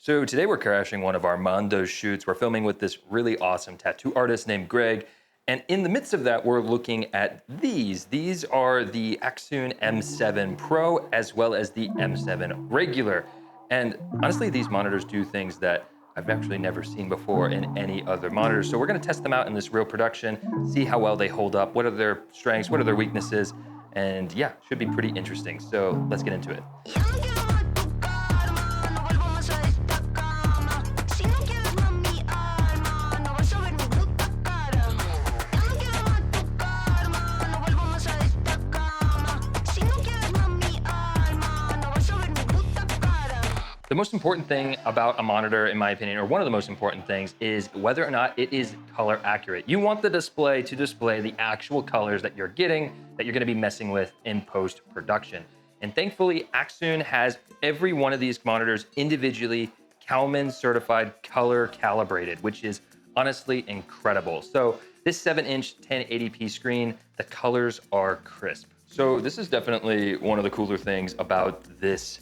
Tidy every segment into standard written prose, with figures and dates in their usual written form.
So today we're crashing one of our Mondo shoots. We're filming with this really awesome tattoo artist named Greg. And in the midst of that, we're looking at these. These are the Accsoon M7 Pro as well as the M7 Regular. And honestly, these monitors do things that I've actually never seen before in any other monitors. So we're gonna test them out in this real production, see how well they hold up, what are their strengths, what are their weaknesses, and yeah, should be pretty interesting. So let's get into it. The most important thing about a monitor, in my opinion, or one of the most important things, is whether or not it is color accurate. You want the display to display the actual colors that you're getting, that you're gonna be messing with in post-production. And thankfully, Accsoon has every one of these monitors individually Kalman certified color calibrated, which is honestly incredible. So this 7-inch 1080p screen, the colors are crisp. So this is definitely one of the cooler things about this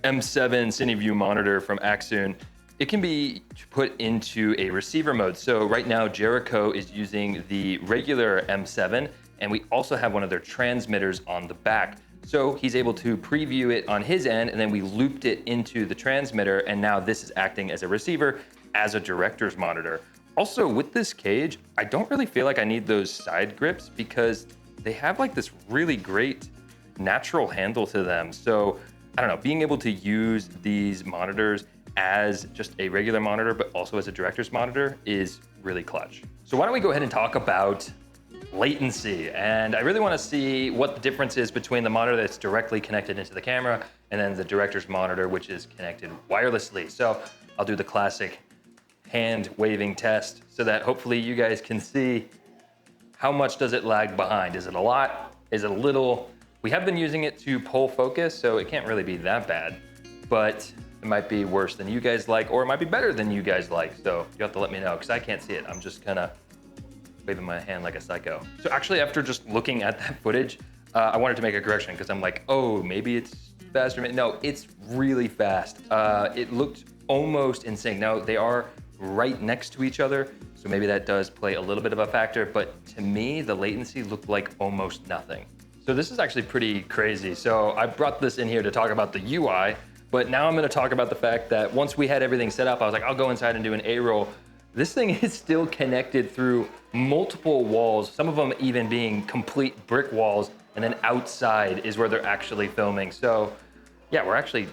M7 Cineview monitor from Accsoon. It can be put into a receiver mode. So right now, Jericho is using the regular M7, and we also have one of their transmitters on the back. So he's able to preview it on his end, and then we looped it into the transmitter, and now this is acting as a receiver, as a director's monitor. Also, with this cage, I don't really feel like I need those side grips because they have like this really great natural handle to them. So I don't know, being able to use these monitors as just a regular monitor, but also as a director's monitor is really clutch. So why don't we go ahead and talk about latency? And I really wanna see what the difference is between the monitor that's directly connected into the camera and then the director's monitor, which is connected wirelessly. So I'll do the classic hand waving test so that hopefully you guys can see how much does it lag behind. Is it a lot? Is it a little? We have been using it to pull focus, so it can't really be that bad, but it might be worse than you guys like, or it might be better than you guys like. So you have to let me know, because I can't see it. I'm just kind of waving my hand like a psycho. So actually, after just looking at that footage, I wanted to make a correction, because I'm like, oh, maybe it's faster. No, it's really fast. It looked almost in sync. Now, they are right next to each other, so maybe that does play a little bit of a factor, but to me, the latency looked like almost nothing. So this is actually pretty crazy. So I brought this in here to talk about the UI, but now I'm gonna talk about the fact that once we had everything set up, I was like, I'll go inside and do an A-roll. This thing is still connected through multiple walls, some of them even being complete brick walls, and then outside is where they're actually filming. So yeah, we're actually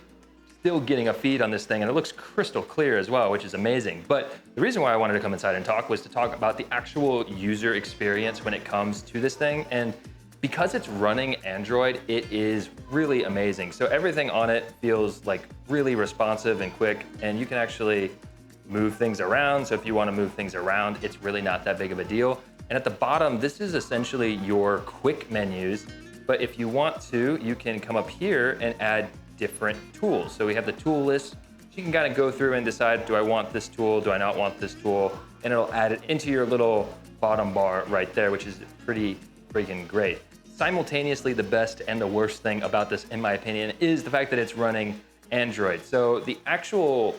still getting a feed on this thing, and it looks crystal clear as well, which is amazing. But the reason why I wanted to come inside and talk was to talk about the actual user experience when it comes to this thing. And because it's running Android, it is really amazing. So everything on it feels like really responsive and quick, and you can actually move things around. So if you want to move things around, it's really not that big of a deal. And at the bottom, this is essentially your quick menus. But if you want to, you can come up here and add different tools. So we have the tool list. So you can kind of go through and decide, do I want this tool? Do I not want this tool? And it'll add it into your little bottom bar right there, which is pretty freaking great. Simultaneously, the best and the worst thing about this, in my opinion, is the fact that it's running Android. So the actual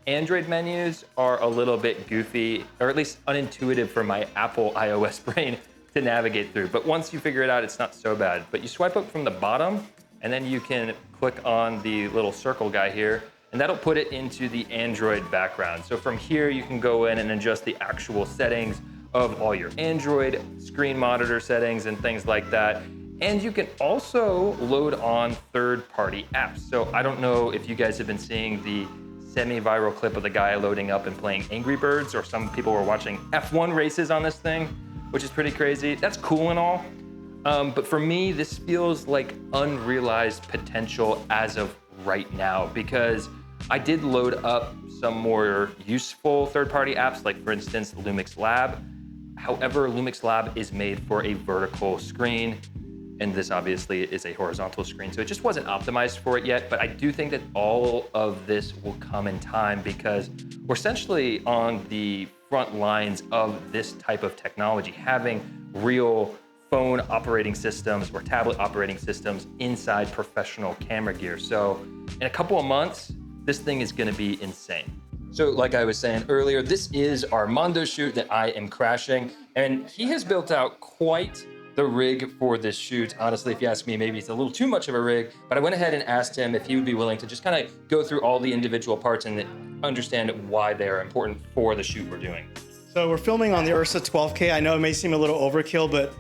Android menus are a little bit goofy, or at least unintuitive for my Apple iOS brain to navigate through. But once you figure it out, it's not so bad. But you swipe up from the bottom, and then you can click on the little circle guy here, and that'll put it into the Android background. So from here, you can go in and adjust the actual settings of all your Android screen monitor settings and things like that. And you can also load on third-party apps. So I don't know if you guys have been seeing the semi-viral clip of the guy loading up and playing Angry Birds, or some people were watching F1 races on this thing, which is pretty crazy. That's cool and all. But for me, this feels like unrealized potential as of right now, because I did load up some more useful third-party apps, like for instance, Lumix Lab. However, Lumix Lab is made for a vertical screen, and this obviously is a horizontal screen, so it just wasn't optimized for it yet. But I do think that all of this will come in time, because we're essentially on the front lines of this type of technology, having real phone operating systems or tablet operating systems inside professional camera gear. So in a couple of months, this thing is gonna be insane. So like I was saying earlier, this is our Mondo shoot that I am crashing, and he has built out quite the rig for this shoot. Honestly, if you ask me, maybe it's a little too much of a rig, but I went ahead and asked him if he would be willing to just kind of go through all the individual parts and understand why they are important for the shoot we're doing. So we're filming on the Ursa 12K. I know it may seem a little overkill, but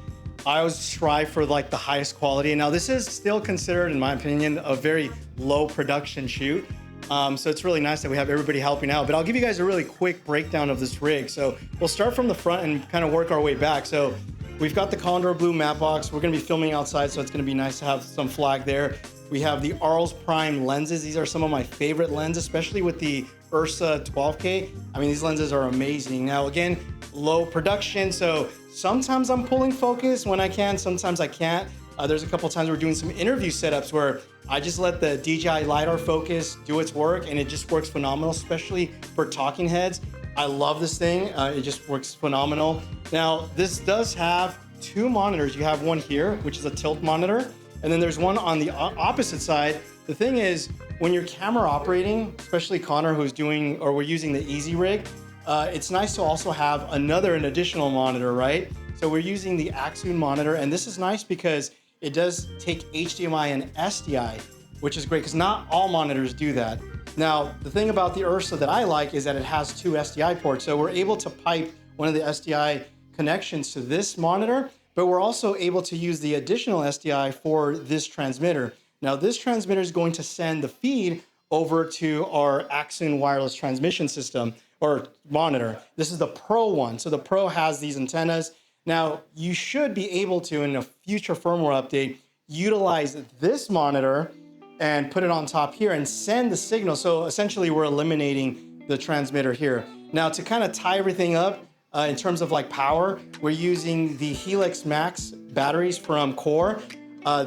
I always strive for like the highest quality. Now this is still considered, in my opinion, a very low production shoot. So it's really nice that we have everybody helping out, but I'll give you guys a really quick breakdown of this rig. So we'll start from the front and kind of work our way back. So we've got the Condor Blue matte box. We're gonna be filming outside, so it's gonna be nice to have some flag there. We have the Arles Prime lenses. These are some of my favorite lenses, especially with the Ursa 12K. I mean, these lenses are amazing. Now, again, low production, so sometimes I'm pulling focus when I can, sometimes I can't. There's a couple times we're doing some interview setups where I just let the DJI LiDAR focus do its work, and it just works phenomenal, especially for talking heads. I love this thing. It just works phenomenal. Now, this does have two monitors. You have one here, which is a tilt monitor, and then there's one on the opposite side. The thing is, when you're camera operating, especially Connor, who's doing, or we're using the Easy Rig, it's nice to also have an additional monitor, right? So we're using the Accsoon monitor, and this is nice because it does take HDMI and SDI, which is great because not all monitors do that. Now, the thing about the Ursa that I like is that it has two SDI ports. So we're able to pipe one of the SDI connections to this monitor, but we're also able to use the additional SDI for this transmitter. Now, this transmitter is going to send the feed over to our Accsoon wireless transmission system or monitor. This is the Pro one. So the Pro has these antennas. Now, you should be able to, in a future firmware update, utilize this monitor and put it on top here and send the signal. So essentially, we're eliminating the transmitter here. Now, to kind of tie everything up in terms of like power, we're using the Helix Max batteries from Core.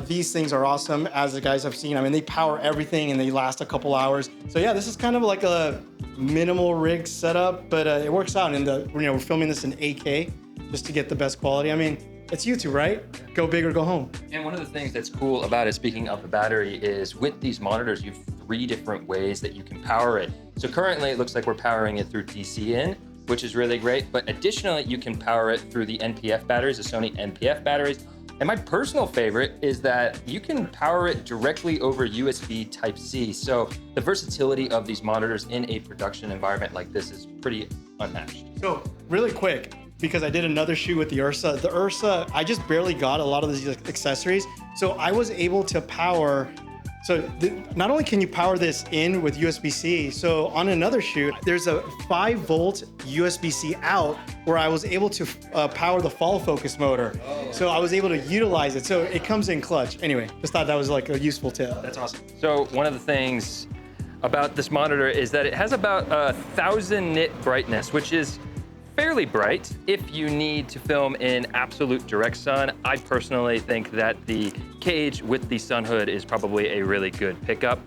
These things are awesome, as the guys have seen. I mean, they power everything and they last a couple hours. So yeah, this is kind of like a minimal rig setup, but it works out. And we're filming this in 8K just to get the best quality. I mean, it's YouTube, right? Go big or go home. And one of the things that's cool about it, speaking of the battery, is with these monitors, you have 3 different ways that you can power it. So currently it looks like we're powering it through DC in, which is really great. But additionally, you can power it through the NPF batteries, the Sony NPF batteries. And my personal favorite is that you can power it directly over USB Type-C. So the versatility of these monitors in a production environment like this is pretty unmatched. So really quick, because I did another shoot with the Ursa. The Ursa, I just barely got a lot of these accessories. So I was able to power, not only can you power this in with USB-C, so on another shoot, there's a 5-volt USB-C out where I was able to power the follow focus motor. So I was able to utilize it. So it comes in clutch. Anyway, just thought that was like a useful tip. That's awesome. So one of the things about this monitor is that it has about 1,000 nit brightness, which is fairly bright if you need to film in absolute direct sun. I personally think that the cage with the Sunhood is probably a really good pickup.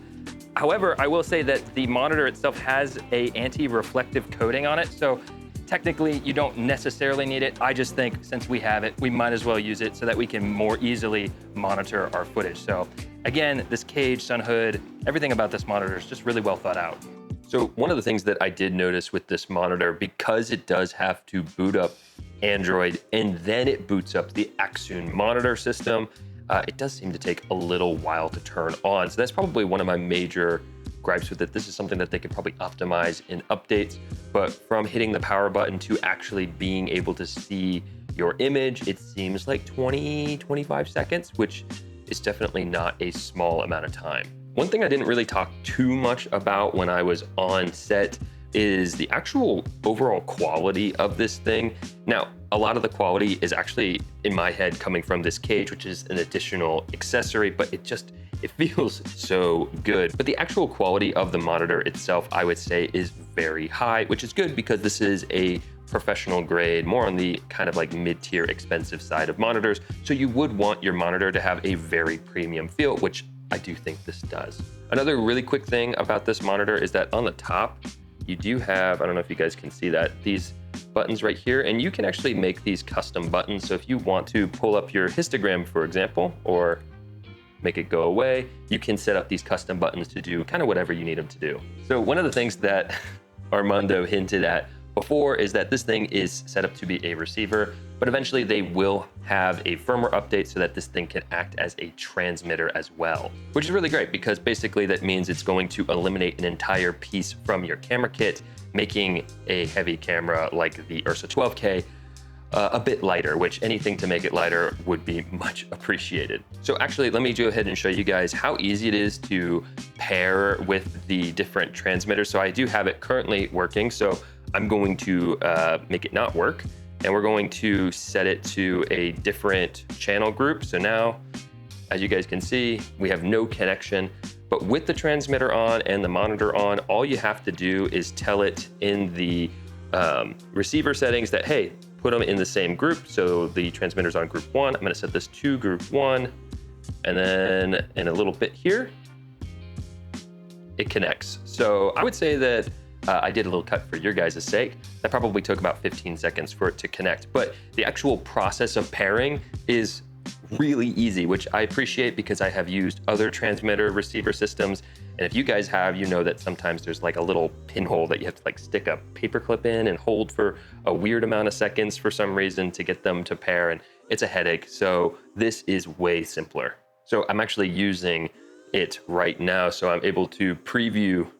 However, I will say that the monitor itself has a anti-reflective coating on it, so technically you don't necessarily need it. I just think since we have it, we might as well use it so that we can more easily monitor our footage. So again, this cage, Sunhood, everything about this monitor is just really well thought out. So one of the things that I did notice with this monitor, because it does have to boot up Android and then it boots up the Accsoon monitor system, it does seem to take a little while to turn on. So that's probably one of my major gripes with it. This is something that they could probably optimize in updates, but from hitting the power button to actually being able to see your image, it seems like 20, 25 seconds, which is definitely not a small amount of time. One thing I didn't really talk too much about when I was on set is the actual overall quality of this thing. Now, a lot of the quality is actually, in my head, coming from this cage, which is an additional accessory, but it feels so good. But the actual quality of the monitor itself, I would say, is very high, which is good because this is a professional grade, more on the kind of like mid-tier expensive side of monitors. So you would want your monitor to have a very premium feel, which I do think this does. Another really quick thing about this monitor is that on the top, you do have, I don't know if you guys can see that, these buttons right here, and you can actually make these custom buttons. So if you want to pull up your histogram, for example, or make it go away. You can set up these custom buttons to do kind of whatever you need them to do. So one of the things that Armando hinted at before is that this thing is set up to be a receiver, but eventually they will have a firmware update so that this thing can act as a transmitter as well, which is really great because basically that means it's going to eliminate an entire piece from your camera kit, making a heavy camera like the Ursa 12K a bit lighter, which anything to make it lighter would be much appreciated. So actually, let me go ahead and show you guys how easy it is to pair with the different transmitters. So I do have it currently working. So I'm going to make it not work, and we're going to set it to a different channel group. So now, as you guys can see, we have no connection, but with the transmitter on and the monitor on, all you have to do is tell it in the receiver settings that, hey, put them in the same group. So the transmitter's on group 1. I'm gonna set this to group 1. And then in a little bit here, it connects. So I would say that I did a little cut for your guys' sake. That probably took about 15 seconds for it to connect. But the actual process of pairing is really easy, which I appreciate because I have used other transmitter receiver systems. And if you guys have, you know that sometimes there's like a little pinhole that you have to like stick a paper clip in and hold for a weird amount of seconds for some reason to get them to pair, and it's a headache. So this is way simpler. So I'm actually using it right now. So I'm able to preview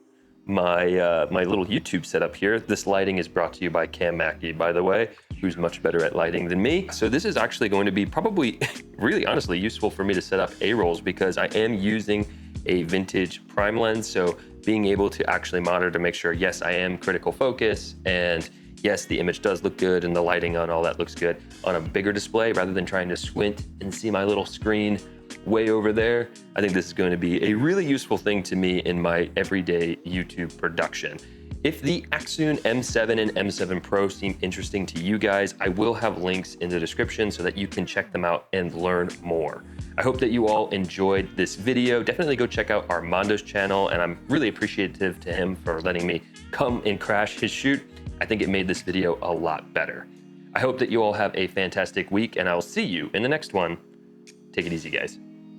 my my little YouTube setup here. This lighting is brought to you by Cam Mackey, by the way, who's much better at lighting than me. So this is actually going to be probably really honestly useful for me to set up A-rolls because I am using a vintage prime lens. So being able to actually monitor to make sure, yes, I am critical focus, and yes, the image does look good and the lighting on all that looks good on a bigger display rather than trying to squint and see my little screen way over there. I think this is going to be a really useful thing to me in my everyday YouTube production. If the Accsoon M7 and M7 Pro seem interesting to you guys, I will have links in the description so that you can check them out and learn more. I hope that you all enjoyed this video. Definitely go check out Armando's channel, and I'm really appreciative to him for letting me come and crash his shoot. I think it made this video a lot better. I hope that you all have a fantastic week, and I'll see you in the next one. Take it easy, guys.